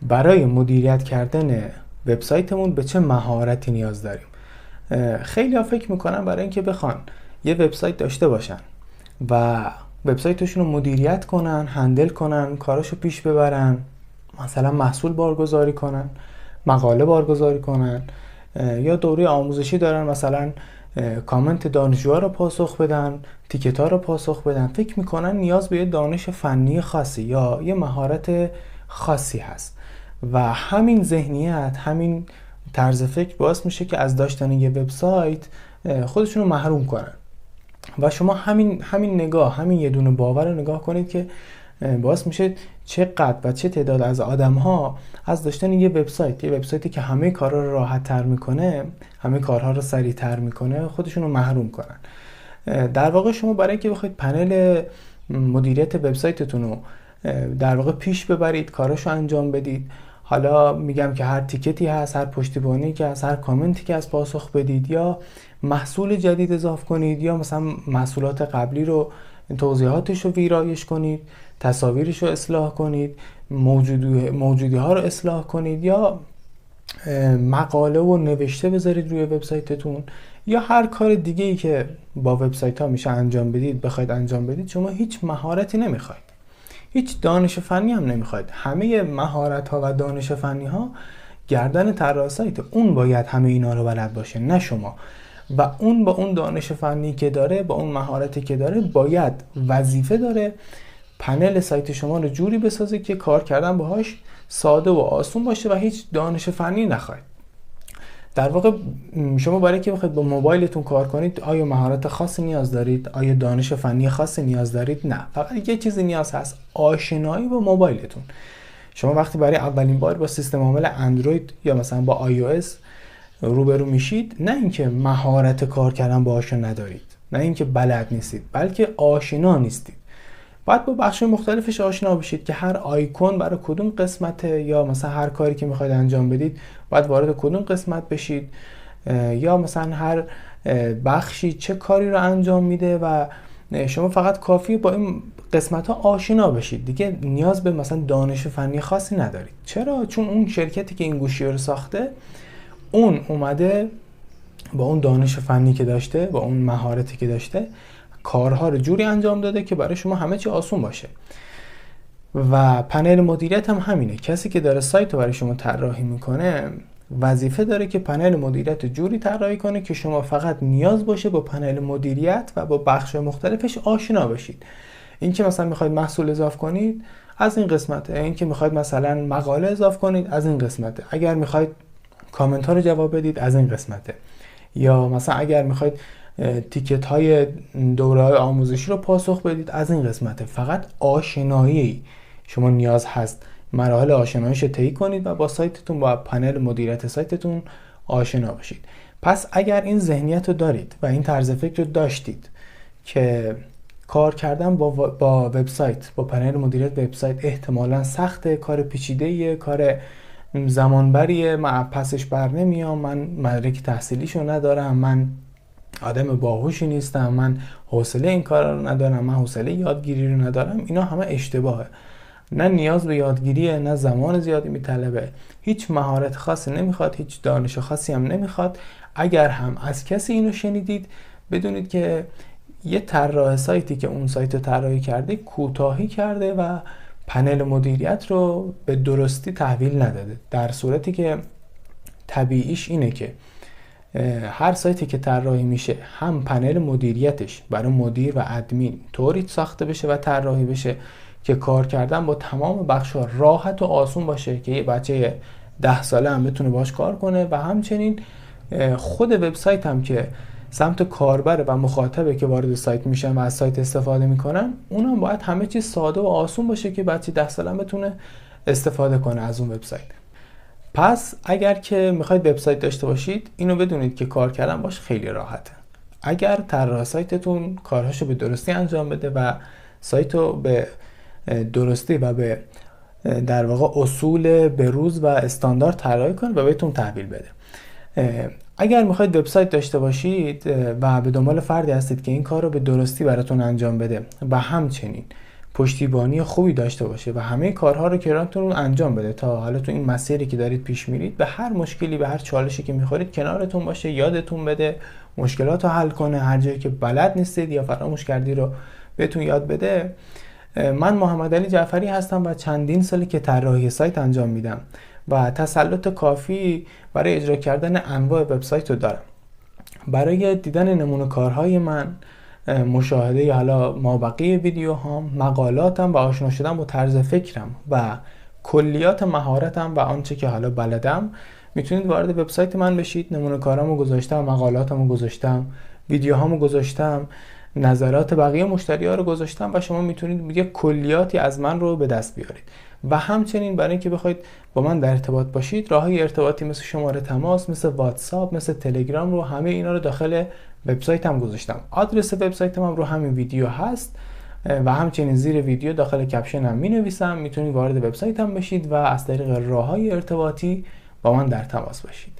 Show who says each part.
Speaker 1: برای مدیریت کردن وبسایتمون به چه مهارتی نیاز داریم؟ خیلی ها فکر میکنن برای اینکه بخوان یه وبسایت داشته باشن و وبسایتشون رو مدیریت کنن، هندل کنن، کاراشو پیش ببرن، مثلا محصول بارگذاری کنن، مقاله بارگذاری کنن، یا دوره آموزشی دارن، مثلا کامنت دانشجوها رو پاسخ بدن، تیکت ها رو پاسخ بدن، فکر میکنن نیاز به یه دانش فنی خاصی یا یه مهارت خاصی هست و همین ذهنیت، همین طرز فکر باعث میشه که از داشتن یه وبسایت خودشون رو محروم کنن. و شما همین نگاه، همین یه دونه باور رو نگاه کنید که باعث میشه چقدر و چه تعداد از آدم‌ها از داشتن یه وبسایتی که همه کارها رو راحت تر میکنه، همه کارها رو سریع تر میکنه، خودشون رو محروم کنن. در واقع شما برای اینکه بخواید پنل مدیریت وبسایتتون رو در واقع پیش ببرید، کاراشو انجام بدید، حالا میگم که هر تیکتی هست، هر پشتیبانی که هست، هر کامنتی که از پاسخ بدید، یا محصول جدید اضافه کنید، یا مثلا محصولات قبلی رو توضیحاتش رو ویرایش کنید، تصاویرش رو اصلاح کنید، موجودی ها رو اصلاح کنید، یا مقاله و نوشته بذارید روی وبسایتتون، یا هر کار دیگه ای که با وبسایت ها میشه انجام بدید، بخواید انجام بدید، شما هیچ مهارتی نمیخواید، هیچ دانش فنی هم نمیخواید. همه مهارت ها و دانش فنی ها گردن طراح سایت، اون باید همه اینا رو بلد باشه، نه شما. و اون با اون دانش فنی که داره، با اون مهارتی که داره، باید وظیفه داره پنل سایت شما رو جوری بسازه که کار کردن باهاش ساده و آسون باشه و هیچ دانش فنی نخواید. در واقع شما برای که بخواید با موبایلتون کار کنید، آیا مهارت خاصی نیاز دارید؟ آیا دانش فنی خاصی نیاز دارید؟ نه، فقط یه چیزی نیاز هست، آشنایی با موبایلتون. شما وقتی برای اولین بار با سیستم عامل اندروید یا مثلا با iOS روبرو میشید، نه اینکه مهارت کار کردن باهاش ندارید، نه اینکه بلد نیستید، بلکه آشنا نیستید. باید با بخش مختلفش آشنا بشید که هر آیکون برای کدوم قسمته، یا مثلا هر کاری که میخواید انجام بدید باید وارد کدوم قسمت بشید، یا مثلا هر بخشی چه کاری رو انجام میده و شما فقط کافیه با این قسمت ها آشنا بشید، دیگه نیاز به مثلا دانش فنی خاصی ندارید. چرا؟ چون اون شرکتی که این گوشی رو ساخته، اون اومده با اون دانش فنی که داشته، با اون مهارتی که داشته، کارها رو جوری انجام داده که برای شما همه چی آسون باشه. و پنل مدیریت هم همینه. کسی که داره سایت رو برای شما طراحی میکنه وظیفه داره که پنل مدیریت جوری طراحی کنه که شما فقط نیاز باشه با پنل مدیریت و با بخش مختلفش آشنا بشید. این که مثلا میخواید محصول اضافه کنید، از این قسمته. این که میخواید مثلا مقاله اضافه کنید، از این قسمته. اگر میخواید کامنت ها رو جواب بدید، از این قسمته. یا مثلا اگر میخواید تیکت های دوره های آموزشی رو پاسخ بدید، از این قسمته. فقط آشنایی شما نیاز هست، مراحل آشناییش رو طی کنید و با سایتتون، با پنل مدیریت سایتتون آشنا بشید. پس اگر این ذهنیت رو دارید و این طرز فکر رو داشتید که کار کردن با وبسایت، با پنل مدیریت وبسایت احتمالاً سخته، کار پیچیده‌ایه، کار زمانبریه، من پسش بر نمیام، من مدرک تحصیلیشو ندارم، من آدم باهوشی نیستم، من حوصله این کارا رو ندارم، من حوصله یادگیری رو ندارم، اینا همه اشتباهه. نه نیاز به یادگیریه، نه زمان زیادی میطلبه، هیچ مهارت خاصی نمیخواد، هیچ دانش خاصی هم نمیخواد. اگر هم از کسی اینو شنیدید، بدونید که یه طراح سایتی که اون سایت رو طراحی کرده کوتاهی کرده و پنل مدیریت رو به درستی تحویل نداده، در صورتی که طبیعیش اینه که هر سایتی که طراحی میشه، هم پنل مدیریتش برای مدیر و ادمین طوری ساخته بشه و طراحی بشه که کار کردن با تمام بخش‌ها راحت و آسون باشه که یه بچه 10 ساله هم بتونه باش کار کنه، و همچنین خود وبسایت هم که سمت کاربر و مخاطبه که وارد سایت میشن و از سایت استفاده میکنن، اونم باید همه چیز ساده و آسون باشه که بچه 10 ساله هم بتونه استفاده کنه از اون وبسایت. پس اگر که میخواید وبسایت داشته باشید، اینو بدونید که کار کردن باش خیلی راحته. اگر طراح سایتتون کارهاشو به درستی انجام بده و سایت رو به درستی و به در واقع اصول بروز و استاندارد طراحی کنه و بهتون تحویل بده. اگر میخواید وبسایت داشته باشید و به دنبال فردی هستید که این کار رو به درستی براتون انجام بده و همچنین پشتیبانی خوبی داشته باشه و همه کارها رو کنارتون انجام بده تا حالا تو این مسیری که دارید پیش میرید به هر مشکلی، به هر چالشی که میخورید کنارتون باشه، یادتون بده، مشکلات رو حل کنه، هر جایی که بلد نیستید یا فراموش کردی رو بهتون یاد بده. من محمد علی جعفری هستم و چندین سالی که طراحی سایت انجام میدم و تسلط کافی برای اجرا کردن انواع وبسایت رو دارم. برای دیدن نمونه کارهای من، مشاهده حالا مابقی ویدیوهام، مقالاتم و آشنا شدن با طرز فکرم و کلیات مهارتم و آنچه که حالا بلدم، میتونید وارد وبسایت من بشید. نمونه کارامو گذاشتم، مقالاتمو گذاشتم، ویدیوهامو گذاشتم، نظرات بقیه مشتری‌ها رو گذاشتم و شما میتونید یه کلیاتی از من رو به دست بیارید. و همچنین برای اینکه بخواید با من در ارتباط باشید، راههای ارتباطی مثل شماره تماس، مثل واتساپ، مثل تلگرام رو، همه اینا رو داخل وبسایتم گذاشتم. آدرس وبسایتم هم رو همین ویدیو هست و همچنین زیر ویدیو داخل کپشنم می‌نویسم. میتونید وارد وبسایتم بشید و از طریق راههای ارتباطی با من در تماس باشید.